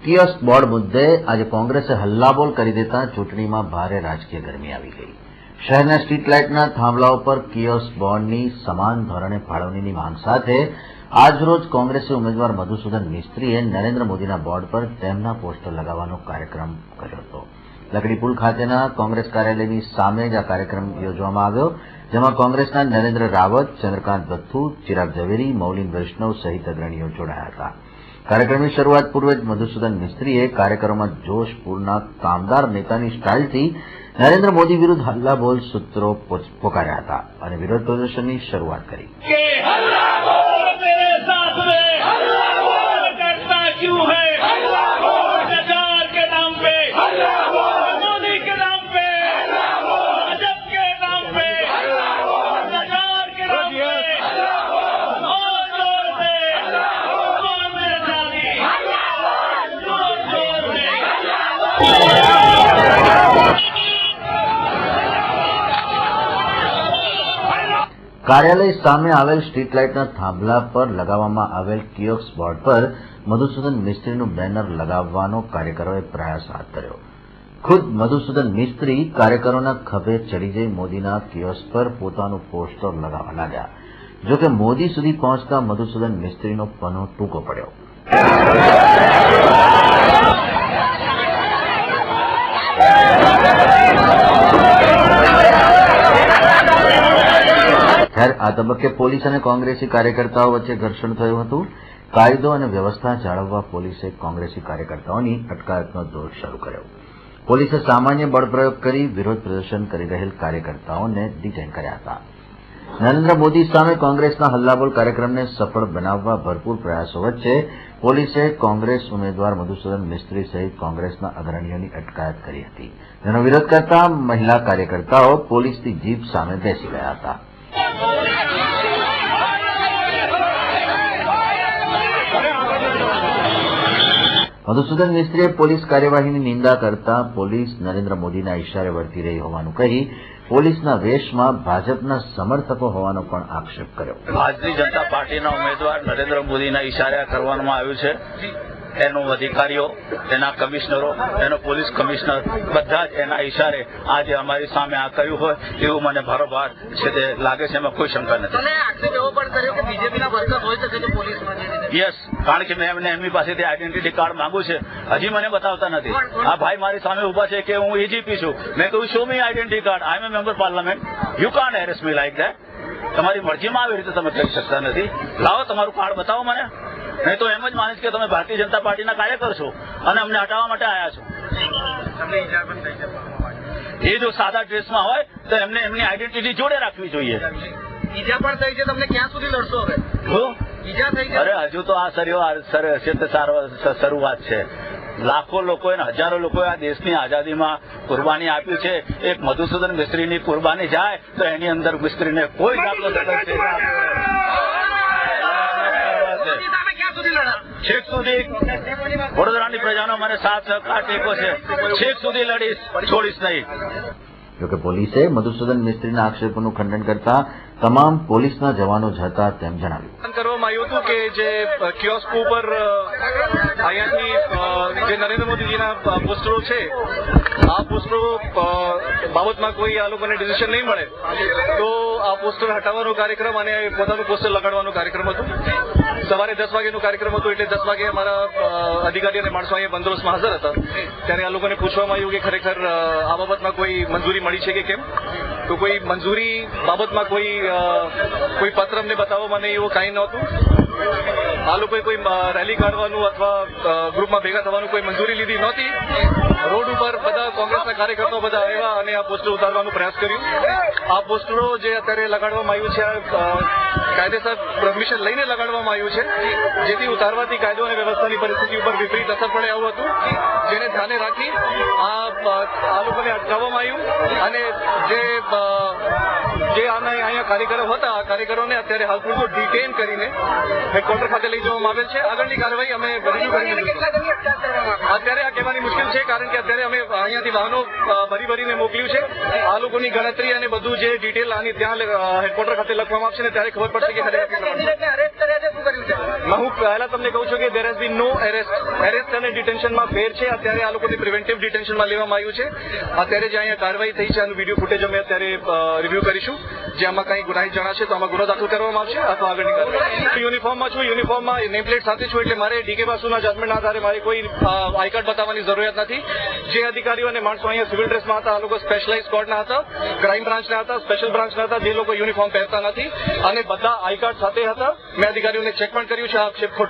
Kiosk board મુદ્દે આજે કોંગ્રેસે હલ્લાબોલ કરી દેતા ચૂંટણીમાં ભારે રાજકીય ગરમી આવી ગઈ. શહેરના સ્ટ્રીટ લાઇટના થાંભલાઓ પર કિયોસ્ક બોર્ડની સમાન ધોરણે ફાળવણીની માંગ સાથે આજરોજ કોંગ્રેસી ઉમેદવાર મધુસૂદન મિસ્ત્રીએ નરેન્દ્ર મોદીના બોર્ડ પર તેમના પોસ્ટર લગાવવાનો કાર્યક્રમ કર્યો હતો. લકડી પુલ ખાતેના કોંગ્રેસ કાર્યાલયની સામે જ આ કાર્યક્રમ યોજવામાં આવ્યો, જેમાં કોંગ્રેસના નરેન્દ્ર રાવત, ચંદ્રકાંત બથ્થુ, ચિરાગ ઝવેરી, મૌલિન વૈષ્ણવ સહિત અગ્રણીઓ જોડાયા હતા. કાર્યક્રમની શરૂઆત પૂર્વે જ મધુસૂદન મિસ્ત્રીએ કાર્યકરોમાં જોશપૂરના કામદાર નેતાની સ્ટાઇલથી નરેન્દ્ર મોદી વિરુદ્ધ હલ્લાબોલ સૂત્રો પોકાર્યા હતા અને વિરોધ પ્રદર્શનની શરૂઆત કરી. કાર્યાલય સામે આવેલ સ્ટ્રીટ લાઇટના થાંભલા પર લગાવવામાં આવેલ કિયોસ્ક બોર્ડ પર મધુસૂદન મિસ્ત્રીનું બેનર લગાવવાનો કાર્યકરોએ પ્રયાસ હાથ ધર્યો. ખુદ મધુસૂદન મિસ્ત્રી કાર્યકરોના ખભે ચડી જઈ મોદીના કિયોસ્ક પર પોતાનું પોસ્ટર લગાવવા લાગ્યા. જોકે મોદી સુધી પહોંચતા મધુસૂદન મિસ્ત્રીનો પનો ટૂંકો પડ્યો. આ તબક્કે પોલીસ અને કોંગ્રેસી કાર્યકર્તાઓ વચ્ચે ઘર્ષણ થયું હતું. કાયદો અને વ્યવસ્થા જાળવવા પોલીસે કોંગ્રેસી કાર્યકર્તાઓની અટકાયતનો દોર શરૂ કર્યો. પોલીસે સામાન્ય બળપ્રયોગ કરી વિરોધ પ્રદર્શન કરી રહેલ કાર્યકર્તાઓને ડિટેન કર્યા હતા. નરેન્દ્ર મોદી સામે કોંગ્રેસના હલ્લાબોલ કાર્યક્રમને સફળ બનાવવા ભરપૂર પ્રયાસો વચ્ચે પોલીસે કોંગ્રેસ ઉમેદવાર મધુસૂદન મિસ્ત્રી સહિત કોંગ્રેસના અગ્રણીઓની અટકાયત કરી હતી. જેનો વિરોધ કરતા મહિલા કાર્યકર્તાઓ પોલીસની જીપ સામે બેસી ગયા હતા. મધુસૂદન મિસ્ત્રીએ પોલીસ કાર્યવાહીની નિંદા કરતા પોલીસ નરેન્દ્ર મોદીના ઇશારે વર્તી રહી હોવાનું કહી પોલીસના વેશમાં ભાજપના સમર્થકો હોવાનો પણ આક્ષેપ કર્યો. ભારતીય જનતા પાર્ટીના ઉમેદવાર નરેન્દ્ર મોદીના ઇશારે કરવામાં આવ્યું છે. એનો અધિકારીઓ, એના કમિશનરો, એનો પોલીસ કમિશનર બધા જ એના ઇશારે આજે અમારી સામે આ કર્યું હોય એવું મને ભારોભાર છે તે લાગે છે. એમાં કોઈ શંકા નથી. યસ, કારણ કે મેં એમને એમની પાસેથી આઈડેન્ટિટી કાર્ડ માંગુ છે, હજી મને બતાવતા નથી. આ ભાઈ મારી સામે ઉભા છે કે હું એજીપી છું. મેં કહ્યું show me identity card, I am a member parliament, you can't arrest me like that. તમારી મરજીમાં આવી રીતે તમે કરી શકતા નથી. લાવો તમારું કાર્ડ બતાવો મને, નહીં તો એમ જ માનીશ કે તમે ભારતીય જનતા પાર્ટીના કાર્યકર છો અને અમને હટાવવા માટે આવ્યા છો. એ જો સાદા ડ્રેસમાં હોય તો એમને એમની આઈડેન્ટિટી જોડે રાખવી જોઈએ. ઈજા પણ થઈ છે, તમને ક્યાં સુધી લડશો હવે? ઈજા થઈ છે? અરે હજુ તો આ શરૂઆત છે. લાખો લોકોએ, હજારો લોકોએ આ દેશની આઝાદીમાં કુરબાની આપી છે. એક મધુસૂદન મિસ્ત્રીની કુરબાની જાય તો એની અંદર મિસ્ત્રીને કોઈ જાતનો છેક સુધી વડોદરાની પ્રજાનો મને સાથ સહકાર ટેકો છે. છેક સુધી લડીશ, છોડીશ નહીં. જોકે પોલીસે મધુસૂદન મિસ્ત્રીના આક્ષેપોનું ખંડન કરતા તમામ પોલીસના જવાનો જ હતા તેમ જણાવ્યું. કરવામાં આવ્યું હતું કે જે કિયોસ્ક ઉપર અહીંયાથી જે નરેન્દ્ર મોદીજીના પોસ્ટરો છે, આ પોસ્ટરો બાબતમાં કોઈ આ લોકોને ડિસિઝન નહીં મળે તો આ પોસ્ટર હટાવવાનો કાર્યક્રમ અને પોતાનું પોસ્ટર લગાડવાનો કાર્યક્રમ હતું. સવારે 10 વાગ્યાનો કાર્યક્રમ હતો, એટલે 10 વાગે અમારા અધિકારી અને માણસો અહીંયા બંદોબસ્તમાં હાજર હતા. ત્યારે આ લોકોને પૂછવામાં આવ્યું કે ખરેખર આ બાબતમાં કોઈ મંજૂરી મળી છે કે કેમ. તો કોઈ મંજૂરી બાબતમાં કોઈ પત્ર અમને બતાવવામાં નહીં એવું કાંઈ નહોતું. આ લોકોએ કોઈ રેલી કાઢવાનું અથવા ગ્રુપમાં ભેગા થવાનું કોઈ મંજૂરી લીધી નહોતી. રોડ ઉપર બધા કોંગ્રેસના કાર્યકર્તાઓ બધા આવ્યા અને આ પોસ્ટર ઉતારવાનો પ્રયાસ કર્યો. આ પોસ્ટરો જે અત્યારે લગાડવામાં આવ્યું છે કાયદેસર પરમિશન લઈને લગાડવામાં આવ્યું છે, જેથી ઉતારવાથી કાયદો અને વ્યવસ્થાની પરિસ્થિતિ ઉપર વિપરીત અસર પડે એવું હતું. જેને ધ્યાને રાખી આ લોકોને અટકાવવામાં આવ્યું અને જે અહીંયા કાર્યકરો હતા આ કાર્યકરોને અત્યારે હાલ પૂરતું ડિટેન કરીને હેડક્વાર્ટર ખાતે લઈ જવામાં આવેલ છે. આગળની કાર્યવાહી અમે રિવ્યુ કરીને અત્યારે આ કહેવાની મુશ્કેલ છે, કારણ કે અત્યારે અમે અહીંયાથી વાહનો ભરીને મોકલ્યું છે. આ લોકોની ગણતરી અને બધું જે ડિટેલ આની ત્યાં હેડક્વાર્ટર ખાતે લખવામાં આવશે ને ત્યારે ખબર પડશે કે ખરેખર હું પહેલા તમને કહું છું કે દેર હેઝ બીન નો એરેસ્ટ અને ડિટેન્શનમાં ફેર છે. અત્યારે આ લોકોને પ્રિવેન્ટિવ ડિટેન્શનમાં લેવામાં આવ્યું છે. અત્યારે જે અહીંયા કાર્યવાહી થઈ છે આનું વિડીયો ફૂટેજ અમે અત્યારે રિવ્યુ કરીશું. જે આમાં કંઈ ગુનાહિત જણાશે તો આમાં ગુનો દાખલ કરવામાં આવશે અથવા આગળની કાર્યવાહી. યુનિફોર્મમાં છું, યુનિફોર્મમાં નેમ પ્લેટ સાથે છું, એટલે મારે ડીકે બાસુના જજમેન્ટના આધારે મારે કોઈ આઈ કાર્ડ બતાવવાની જરૂરિયાત નથી. જે અધિકારીઓ અને માણસો અહીંયા સિવિલ ડ્રેસમાં હતા આ લોકો સ્પેશિયલાઇઝ સ્કોડના હતા, ક્રાઇમ બ્રાન્ચના હતા, સ્પેશિયલ બ્રાન્ચના હતા, જે લોકો યુનિફોર્મ પહેરતા નથી અને બધા આઈ કાર્ડ સાથે હતા. મેં અધિકારીઓને ચેક પણ કર્યું છે. આ આક્ષેપ